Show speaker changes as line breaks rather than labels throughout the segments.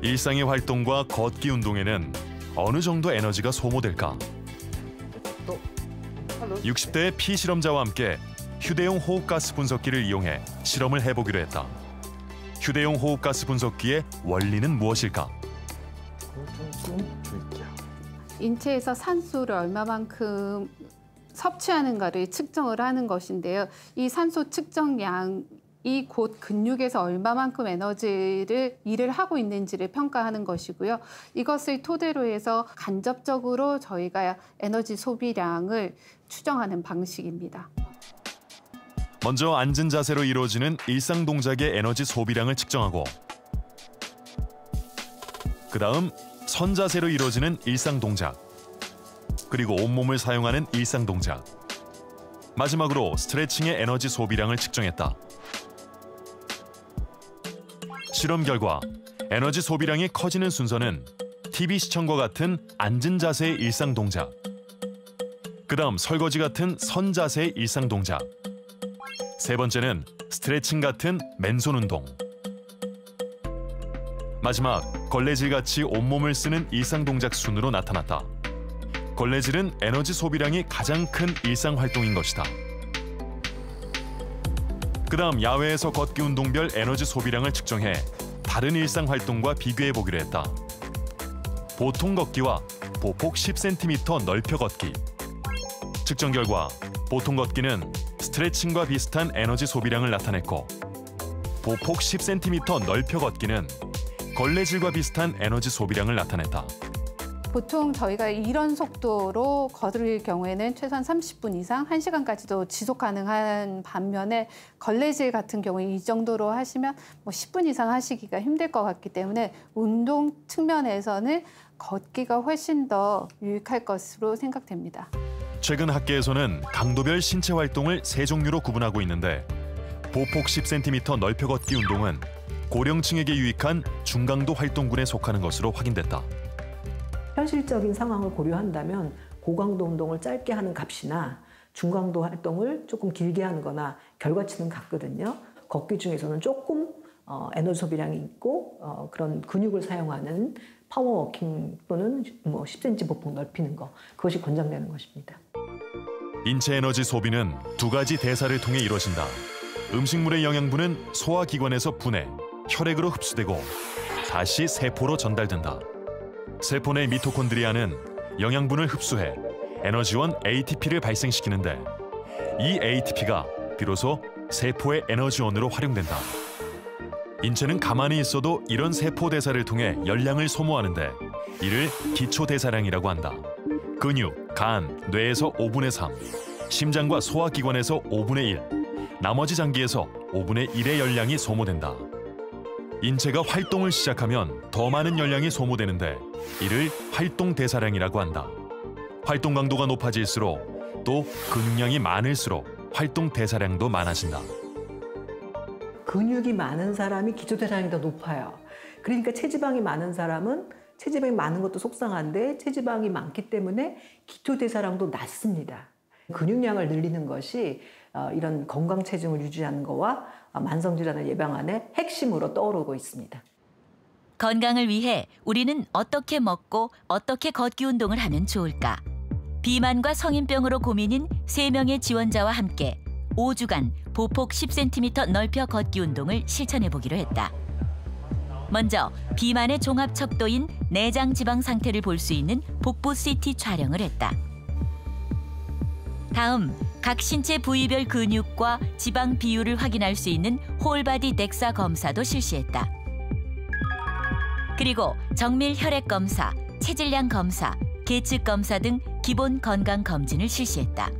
일상의 활동과 걷기 운동에는 어느 정도 에너지가 소모될까? 60대의 피실험자와 함께 휴대용 호흡가스 분석기를 이용해 실험을 해보기로 했다. 휴대용 호흡가스 분석기의 원리는 무엇일까?
인체에서 산소를 얼마만큼 섭취하는가를 측정을 하는 것인데요. 이 산소 측정량이 곧 근육에서 얼마만큼 일을 하고 있는지를 평가하는 것이고요. 이것을 토대로 해서 간접적으로 저희가 에너지 소비량을 추정하는 방식입니다.
먼저 앉은 자세로 이루어지는 일상 동작의 에너지 소비량을 측정하고, 그다음 선 자세로 이루어지는 일상 동작, 그리고 온몸을 사용하는 일상 동작, 마지막으로 스트레칭의 에너지 소비량을 측정했다. 실험 결과 에너지 소비량이 커지는 순서는 TV 시청과 같은 앉은 자세의 일상 동작, 그다음 설거지 같은 선 자세의 일상 동작, 세 번째는 스트레칭 같은 맨손 운동, 마지막 걸레질같이 온몸을 쓰는 일상 동작 순으로 나타났다. 걸레질은 에너지 소비량이 가장 큰 일상 활동인 것이다. 그다음 야외에서 걷기 운동별 에너지 소비량을 측정해 다른 일상 활동과 비교해 보기로 했다. 보통 걷기와 보폭 10cm 넓혀 걷기. 측정 결과 보통 걷기는 스트레칭과 비슷한 에너지 소비량을 나타냈고, 보폭 10cm 넓혀 걷기는 걸레질과 비슷한 에너지 소비량을 나타냈다.
보통 저희가 이런 속도로 걸을 경우에는 최소한 30분 이상, 1시간까지도 지속 가능한 반면에 걸레질 같은 경우에 이 정도로 하시면 10분 이상 하시기가 힘들 것 같기 때문에 운동 측면에서는 걷기가 훨씬 더 유익할 것으로 생각됩니다.
최근 학계에서는 강도별 신체 활동을 세 종류로 구분하고 있는데, 보폭 10cm 넓혀 걷기 운동은 고령층에게 유익한 중강도 활동군에 속하는 것으로 확인됐다.
현실적인 상황을 고려한다면 고강도 운동을 짧게 하는 값이나 중강도 활동을 조금 길게 하는 거나 결과치는 같거든요. 걷기 중에서는 조금 에너지 소비량이 있고 그런 근육을 사용하는 파워워킹 또는 10cm 보폭 넓히는 거, 그것이 권장되는 것입니다.
인체 에너지 소비는 두 가지 대사를 통해 이루어진다. 음식물의 영양분은 소화기관에서 분해, 혈액으로 흡수되고 다시 세포로 전달된다. 세포 내 미토콘드리아는 영양분을 흡수해 에너지원 ATP를 발생시키는데, 이 ATP가 비로소 세포의 에너지원으로 활용된다. 인체는 가만히 있어도 이런 세포 대사를 통해 열량을 소모하는데, 이를 기초대사량이라고 한다. 근육, 간, 뇌에서 5분의 3, 심장과 소화기관에서 5분의 1, 나머지 장기에서 5분의 1의 열량이 소모된다. 인체가 활동을 시작하면 더 많은 열량이 소모되는데, 이를 활동대사량이라고 한다. 활동 강도가 높아질수록 또 근육량이 많을수록 활동대사량도 많아진다.
근육이 많은 사람이 기초대사량이 더 높아요. 그러니까 체지방이 많은 사람은 체지방이 많은 것도 속상한데 체지방이 많기 때문에 기초대사량도 낮습니다. 근육량을 늘리는 것이 이런 건강 체중을 유지하는 것과 만성질환을 예방하는 핵심으로 떠오르고 있습니다.
건강을 위해 우리는 어떻게 먹고 어떻게 걷기 운동을 하면 좋을까? 비만과 성인병으로 고민인 3명의 지원자와 함께 5주간 보폭 10cm 넓혀 걷기 운동을 실천해 보기로 했다. 먼저 비만의 종합 척도인 내장 지방 상태를 볼 수 있는 복부 CT 촬영을 했다. 다음 각 신체 부위별 근육과 지방 비율을 확인할 수 있는 홀바디 덱사 검사도 실시했다. 그리고 정밀 혈액 검사, 체질량 검사, 계측 검사 등 기본 건강 검진을 실시했다.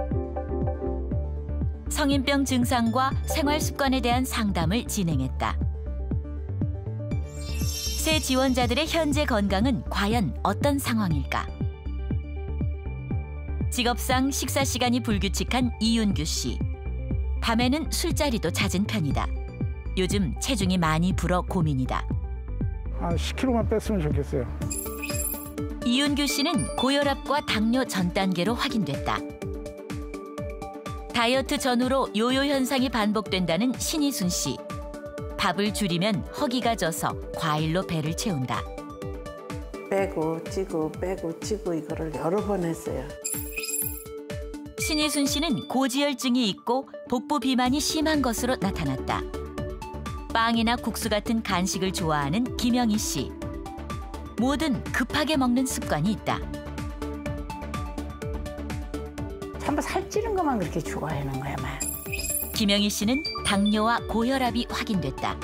성인병 증상과 생활 습관에 대한 상담을 진행했다. 새 지원자들의 현재 건강은 과연 어떤 상황일까? 직업상 식사 시간이 불규칙한 이윤규 씨. 밤에는 술자리도 잦은 편이다. 요즘 체중이 많이 불어 고민이다.
한 10kg만 뺐으면 좋겠어요.
이윤규 씨는 고혈압과 당뇨 전 단계로 확인됐다. 다이어트 전후로 요요 현상이 반복된다는 신희순 씨. 밥을 줄이면 허기가 져서 과일로 배를 채운다.
빼고 찌고 빼고 찌고 이거를 여러 번 했어요.
신희순 씨는 고지혈증이 있고 복부 비만이 심한 것으로 나타났다. 빵이나 국수 같은 간식을 좋아하는 김영희 씨. 뭐든 급하게 먹는 습관이 있다.
전부 살찌는 것만 그렇게 좋아하는 거야, 막.
김영희 씨는 당뇨와 고혈압이 확인됐다.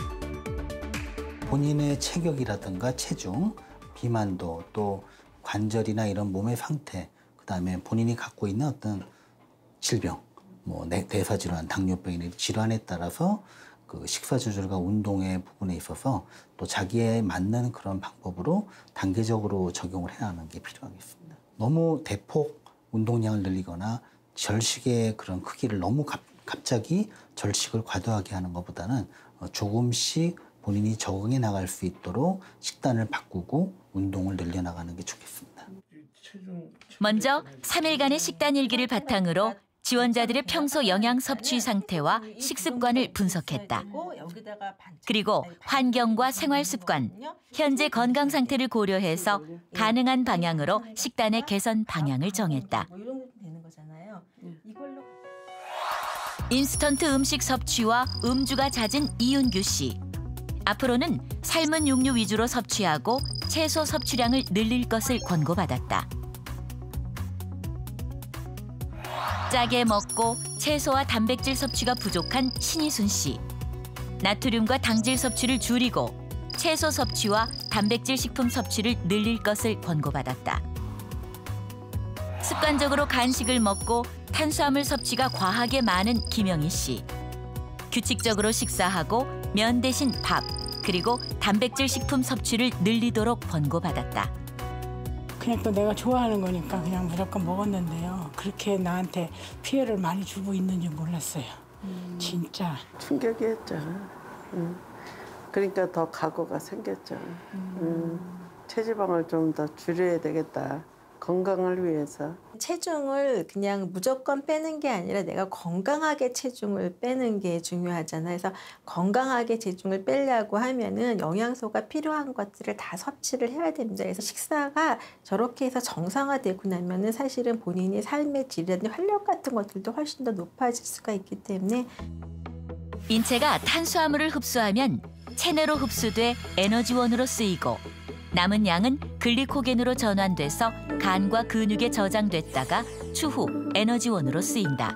본인의 체격이라든가 체중, 비만도 또 관절이나 이런 몸의 상태, 그다음에 본인이 갖고 있는 어떤 질병, 뭐 대사질환, 당뇨병이나 질환에 따라서 그 식사 조절과 운동의 부분에 있어서 또 자기에 맞는 그런 방법으로 단계적으로 적용을 해나가는 게 필요하겠습니다. 너무 대폭 운동량을 늘리거나 절식의 그런 크기를 너무 갑자기 절식을 과도하게 하는 것보다는 조금씩 본인이 적응해 나갈 수 있도록 식단을 바꾸고 운동을 늘려나가는 게 좋겠습니다.
먼저 3일간의 식단 일기를 바탕으로 지원자들의 평소 영양 섭취 상태와 식습관을 분석했다. 그리고 환경과 생활 습관, 현재 건강 상태를 고려해서 가능한 방향으로 식단의 개선 방향을 정했다. 인스턴트 음식 섭취와 음주가 잦은 이윤규 씨. 앞으로는 삶은 육류 위주로 섭취하고 채소 섭취량을 늘릴 것을 권고받았다. 짜게 먹고 채소와 단백질 섭취가 부족한 신희순 씨. 나트륨과 당질 섭취를 줄이고 채소 섭취와 단백질 식품 섭취를 늘릴 것을 권고받았다. 습관적으로 간식을 먹고 탄수화물 섭취가 과하게 많은 김영희 씨. 규칙적으로 식사하고 면 대신 밥, 그리고 단백질 식품 섭취를 늘리도록 권고받았다.
그냥 또 내가 좋아하는 거니까 그냥 무조건 먹었는데요. 그렇게 나한테 피해를 많이 주고 있는 줄 몰랐어요. 진짜.
충격이었죠. 그러니까 더 각오가 생겼죠. 체지방을 좀 더 줄여야 되겠다. 건강을 위해서.
체중을 그냥 무조건 빼는 게 아니라 내가 건강하게 체중을 빼는 게 중요하잖아요. 그래서 건강하게 체중을 빼려고 하면은 영양소가 필요한 것들을 다 섭취를 해야 됩니다. 그래서 식사가 저렇게 해서 정상화되고 나면은 사실은 본인의 삶의 질이나 활력 같은 것들도 훨씬 더 높아질 수가 있기 때문에
인체가 탄수화물을 흡수하면 체내로 흡수돼 에너지원으로 쓰이고 남은 양은 글리코겐으로 전환돼서 간과 근육에 저장됐다가 추후 에너지원으로 쓰인다.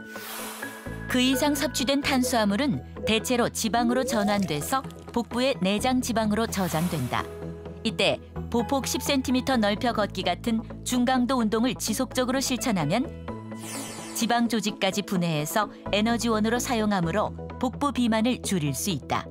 그 이상 섭취된 탄수화물은 대체로 지방으로 전환돼서 복부의 내장 지방으로 저장된다. 이때 보폭 10cm 넓혀 걷기 같은 중강도 운동을 지속적으로 실천하면 지방 조직까지 분해해서 에너지원으로 사용하므로 복부 비만을 줄일 수 있다.